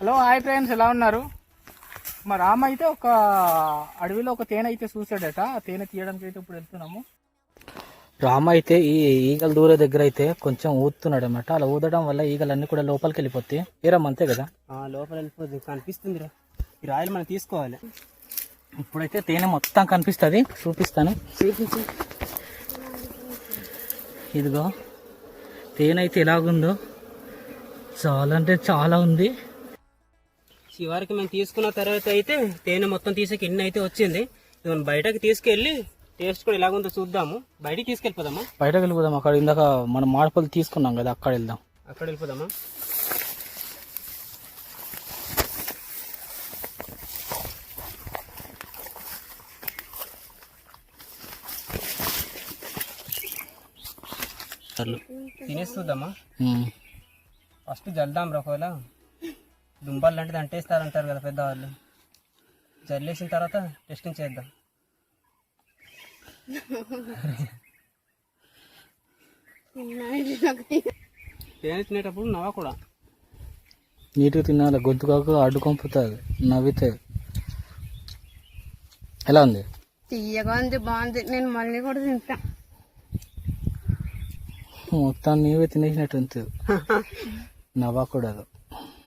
Hello hi friends, ఎలా ఉన్నారు? మా రామ అయితే ఒక అడవిలో ఒక తేనె అయితే చూసాడట. ఆ తేనె తీయడానికి అయితే ఇప్పుడు వెళ్తున్నాము. రామ అయితే ఈ ఈగల దూర దగ్గర అయితే కొంచెం ఊదుతున్నాడు అనమాట. అలా ఊదడం వల్ల ఈగలన్నీ కూడా లోపలికి వెళ్ళిపోతాయి. ఏరమ్మ అంతే కదా, లోపల వెళ్ళిపోతుంది. కనిపిస్తుంది, ఈ రాయలు మనం తీసుకోవాలి. ఇప్పుడైతే తేనె మొత్తం కనిపిస్తుంది, చూపిస్తాను. ఇదిగో తేనె అయితే ఎలాగుందో, చాలా అంటే చాలా ఉంది. చివరికి మేము తీసుకున్న తర్వాత అయితే తేనె మొత్తం తీసే గిన్నె అయితే వచ్చింది. మనం బయటకు తీసుకెళ్ళి టేస్ట్ కూడా ఎలాగుందో చూద్దాము. బయటికి తీసుకెళ్ళిపోదామా? బయటకు వెళ్ళిపోదాం. అక్కడ ఇందాక మనం మాడపల్లి తీసుకున్నాం కదా, అక్కడ వెళ్దాం. అక్కడ వెళ్ళిపోదామా? తినేసి చూద్దామా? ఫస్ట్ జల్దాం రా. ఒకవేళ దుంపలు లాంటిది అంటేస్తారంటారు కదా పెద్దవాళ్ళు, జల్లేసిన తర్వాత టెస్టింగ్ చేద్దాం. తేనె తినేటప్పుడు నవ్వ కూడా నీట్గా తినాలి, గొంతుకాకు అడ్డుకొంపుతుంది నవ్వితే. ఎలా ఉంది? తీయగా ఉంది, బాగుంది. నేను మళ్ళీ కూడా తింటా. మొత్తం నీవే తినేసినట్టు ఉంటుంది, నవ్వకూడదు.